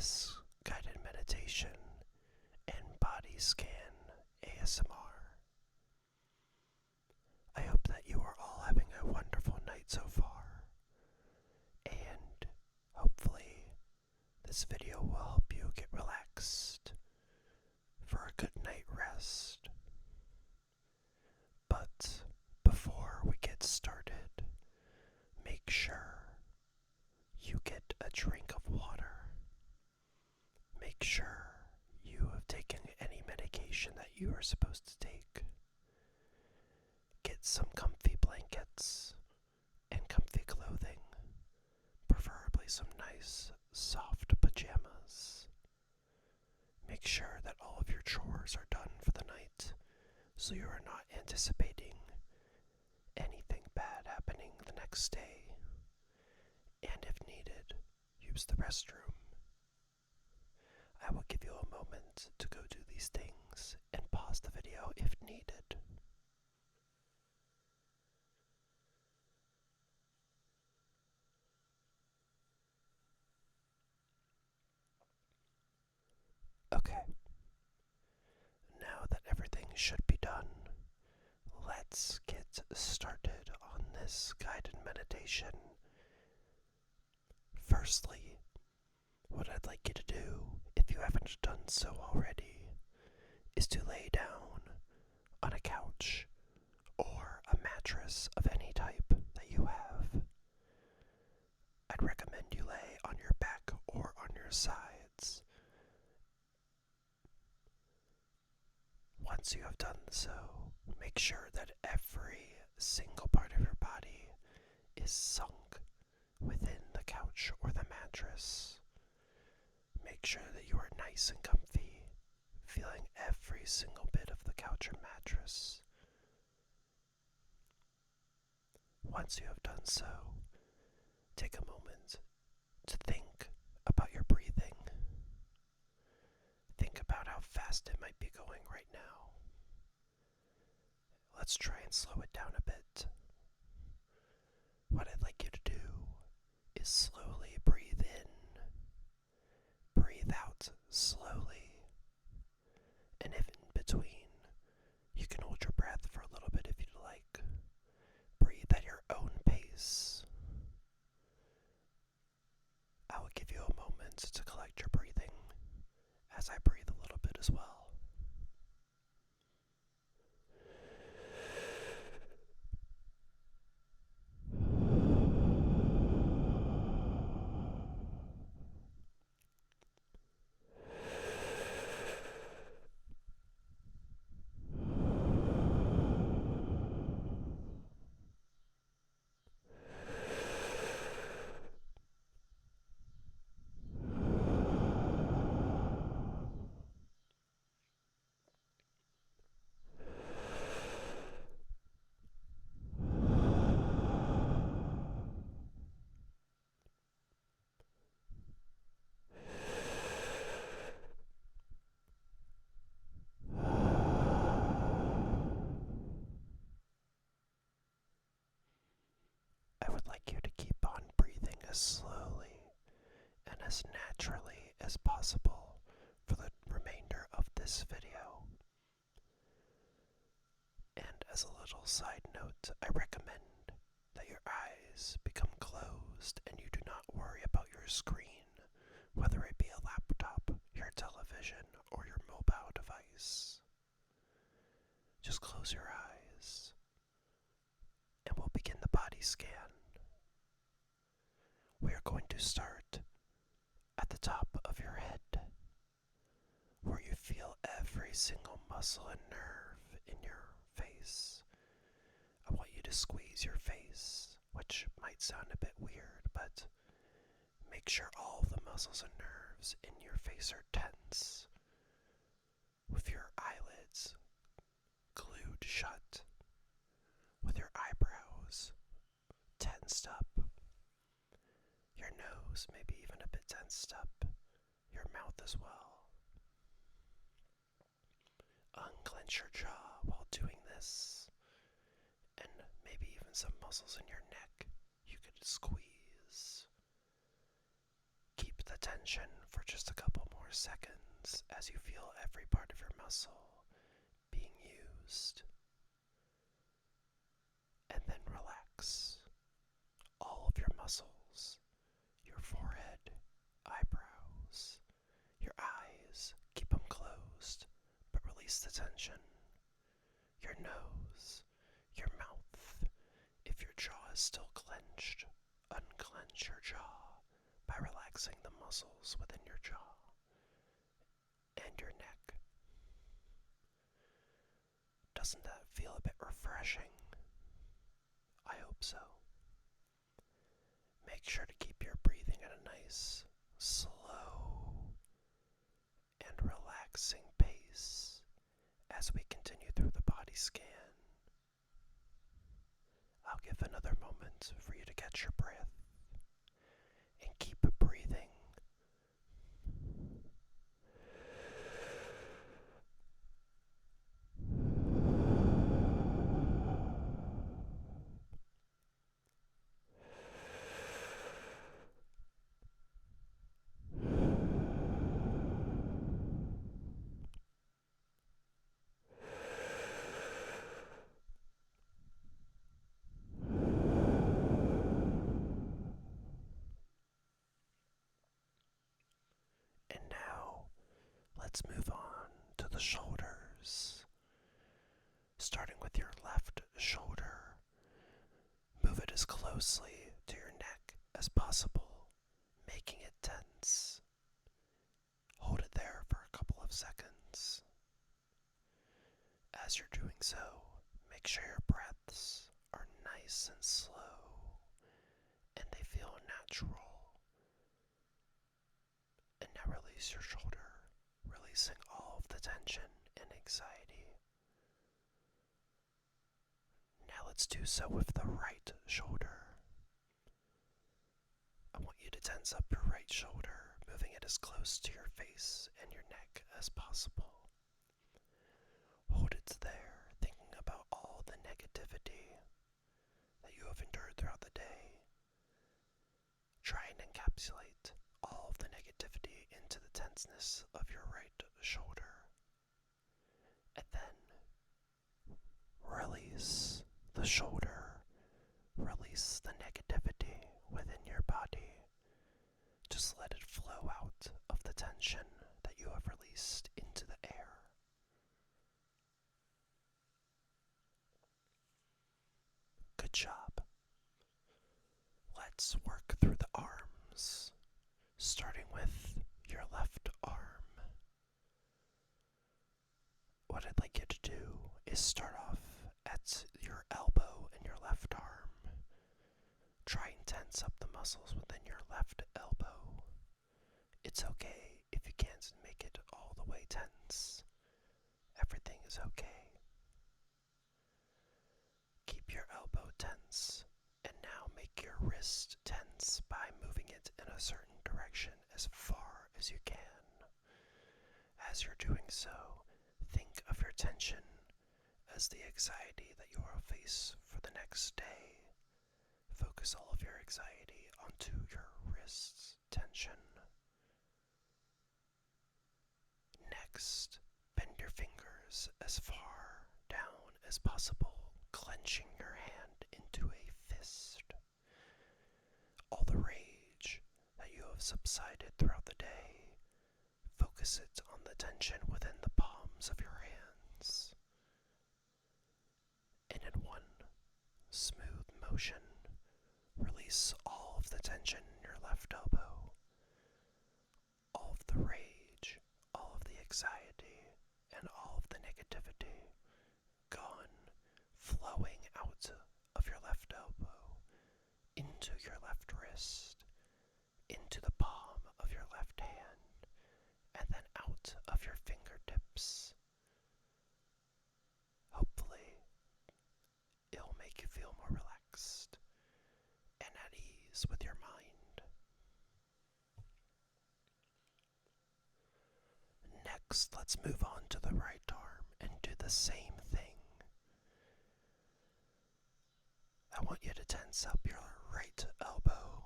this guided meditation and body scan ASMR. I hope that you are all having a wonderful night so far, and hopefully this video will help you get relaxed for a good night rest. But before we get started, make sure you get a drink of water. Make sure you have taken any medication that you are supposed to take. Get some comfy blankets and comfy clothing, preferably some nice soft pajamas. Make sure that all of your chores are done for the night so you are not anticipating anything bad happening the next day. And if needed, use the restroom. I will give you a moment to go do these things and pause the video if needed. Okay, now that everything should be done, let's get started on this guided meditation. Firstly, what I'd like you to do, if you haven't done so already, is to lay down on a couch or a mattress of any type that you have. I'd recommend you lay on your back or on your sides. Once you have done so, make sure that every single part of your body is sunk within the couch or the mattress. Make sure that you are nice and comfy, feeling every single bit of the couch or mattress. Once you have done so, take a moment to think about your breathing. Think about how fast it might be going right now. Let's try and slow it down a bit. What I'd like you to do is slowly breathe in, breathe out slowly, and if in between, you can hold your breath for a little bit if you'd like. Breathe at your own pace. I will give you a moment to collect your breathing as I breathe a little bit as well. I would like you to keep on breathing as slowly and as naturally as possible for the remainder of this video. And as a little side note, I recommend that your eyes become closed and you do not worry about your screen, whether it be a laptop, your television, or your mobile device. Just close your eyes and we'll begin the body scan. We are going to start at the top of your head, where you feel every single muscle and nerve in your face. I want you to squeeze your face, which might sound a bit weird, but make sure all the muscles and nerves in your face are tense, with your eyelids glued shut, with your eyebrows tensed up, your nose maybe even a bit tensed up, your mouth as well. Unclench your jaw while doing this, and maybe even some muscles in your neck you could squeeze. Keep the tension for just a couple more seconds as you feel every part of your muscle being used. And then relax all of your muscles, your forehead, eyebrows, your eyes. Keep them closed, but release the tension. Your nose, your mouth. If your jaw is still clenched, unclench your jaw by relaxing the muscles within your jaw and your neck. Doesn't that feel a bit refreshing? I hope so. Make sure to keep your breathing at a nice, slow, and relaxing pace as we continue through the body scan. I'll give another moment for you to catch your breath and keep breathing. And now, let's move on to the shoulders. Starting with your left shoulder, move it as closely to your neck as possible, making it tense. Hold it there for a couple of seconds. As you're doing so, make sure your breaths are nice and slow and they feel natural. And now release your shoulder, releasing all of the tension and anxiety. Now let's do so with the right shoulder. I want you to tense up your right shoulder, moving it as close to your face and your neck as possible. Hold it there, thinking about all the negativity that you have endured throughout the day. Try and encapsulate all of the negativity into the tenseness of your right shoulder. And then release the shoulder. Release the negativity within your body. Just let it flow out of the tension that you have released into the air. Good job. Let's work through the arms, starting with your left arm. What I'd like you to do is start off at your elbow and your left arm. Try and tense up the muscles within your left elbow. It's okay if you can't make it all the way tense. Everything is okay. Keep your elbow tense, and now make your wrist tense by moving it in a certain direction as far as you can. As you're doing so, think of your tension as the anxiety that you will face for the next day. Focus all of your anxiety onto your wrist's tension. Next, bend your fingers as far down as possible, clenching your hand into a fist. All the rage that you have subsided throughout the day, focus it on the tension within the palms of your hands. And in one smooth motion, release all of the tension in your left elbow, all of the rage, all of the anxiety, and all of the negativity gone, flowing out of your left elbow, into your left wrist, into the palm of your left hand, and then out of your fingertips. Hopefully, it'll make you feel more relaxed and at ease with your mind. Next, let's move on to the right arm and do the same thing. I want you to tense up your right elbow.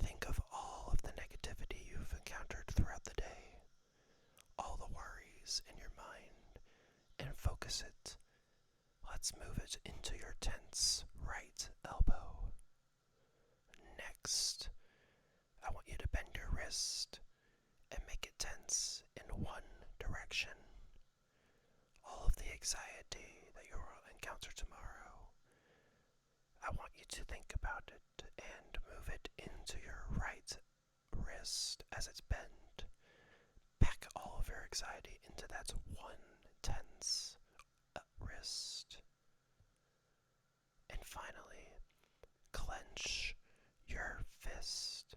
Think of all of the negativity worries in your mind and focus it. Let's move it into your tense right elbow. Next, I want you to bend your wrist and make it tense in one direction. All of the anxiety that you will encounter tomorrow, I want you to think about it and move it into your right wrist as it's bent. Pack all of your anxiety into that one tense wrist. And finally, clench your fist.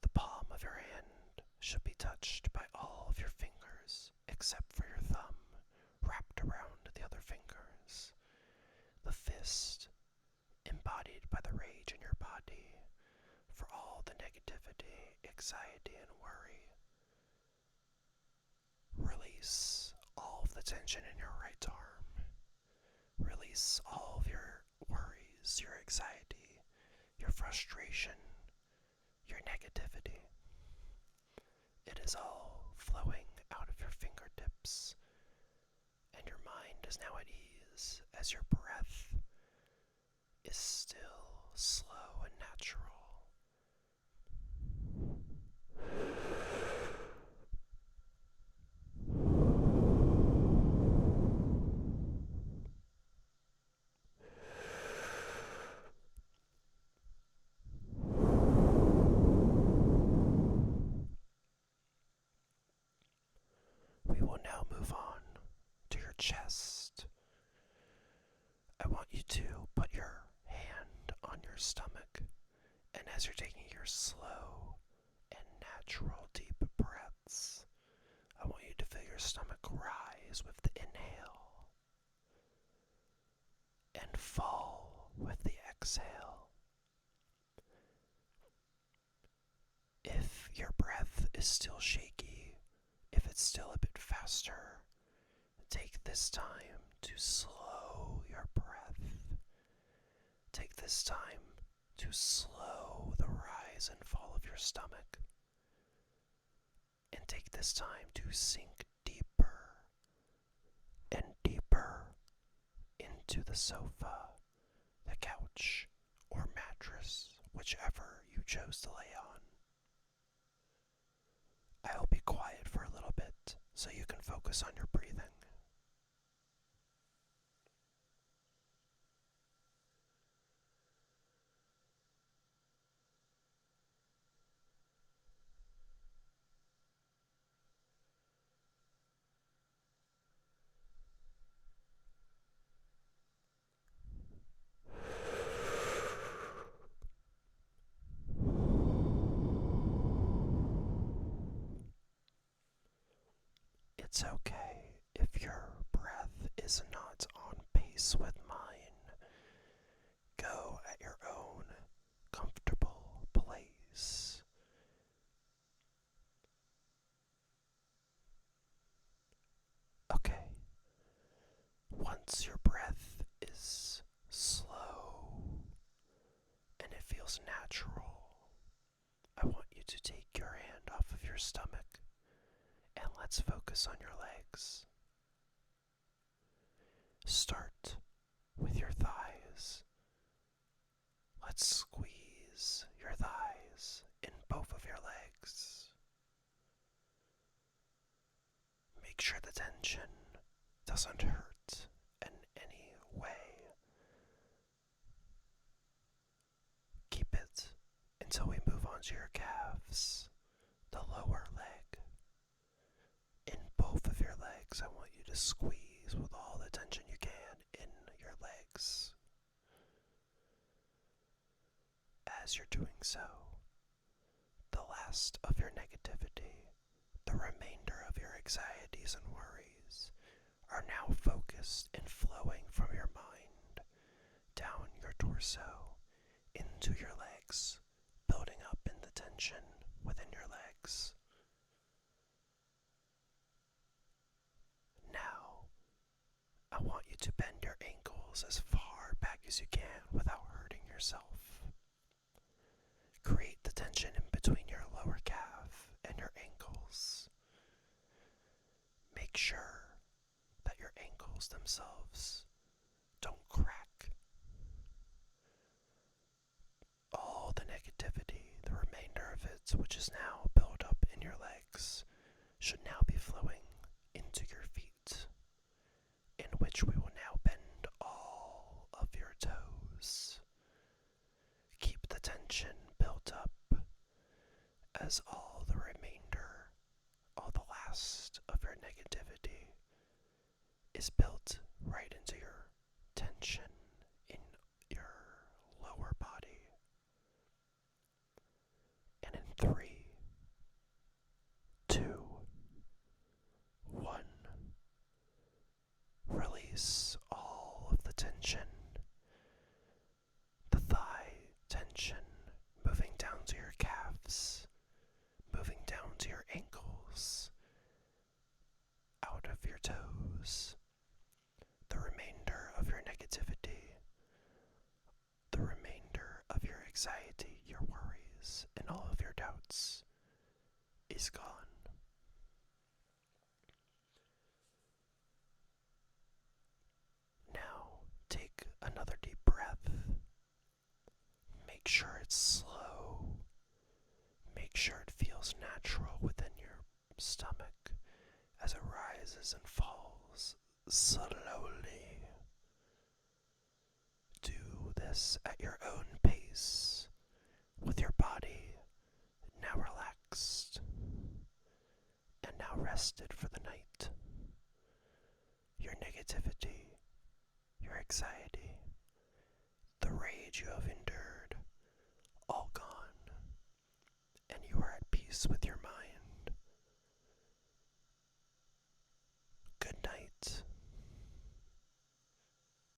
The palm of your hand should be touched by all of your fingers except for your thumb, wrapped around the other fingers. The fist embodied by the rage in your body for all the negativity, anxiety, and worry. Release all of the tension in your right arm. Release all of your worries, your anxiety, your frustration, your negativity. It is all flowing out of your fingertips, and your mind is now at ease as your breath is still slow and natural. We will now move on to your chest. I want you to put your hand on your stomach, and as you're taking your slow and natural deep breaths, I want you to feel your stomach rise with the inhale and fall with the exhale. If your breath is still shaky, if it's still a bit faster, take this time to slow your breath. Take this time to slow the rise and fall of your stomach. And take this time to sink deeper and deeper into the sofa, the couch, or mattress, whichever you chose to lay on. I'll be quiet for a little bit so you can focus on your breathing. It's okay if your breath is not on pace with mine. Go at your own comfortable pace. Okay, once your breath is slow and it feels natural, I want you to take your hand off of your stomach and let's focus on your legs. Start with your thighs. Let's squeeze your thighs in both of your legs. Make sure the tension doesn't hurt in any way. Keep it until we move on to your calves, the lower leg. In both of your legs, I want you to squeeze with all the tension you can in your legs. As you're doing so, the last of your negativity, the remainder of your anxieties and worries, are now focused and flowing from your mind down your torso into your legs, building up in the tension within your legs. Now, I want you to bend your ankles as far back as you can without hurting yourself. Create the tension in between your lower calf and your ankles. make sure that your ankles themselves don't crack. All the negativity, the remainder of it, which is now built up in your legs, should now be flowing into your feet, in which we will now bend all of your toes. Keep the tension built up as all the remainder, all the last of your negativity is built right into your tension in your lower body. And in 3, 2, 1, release all of the tension. The thigh tension moving down to your calves, moving down to your ankles, out of your toes. The remainder of your negativity, the remainder of your anxiety, your worries, and all of your doubts is gone. Now, take another deep breath. Make sure it's slow. Make sure it feels natural within your stomach as it rises and falls slowly. Do this at your own pace, with your body now relaxed and now rested for the night. Your negativity, your anxiety, the rage you have endured, all gone, and you are at peace with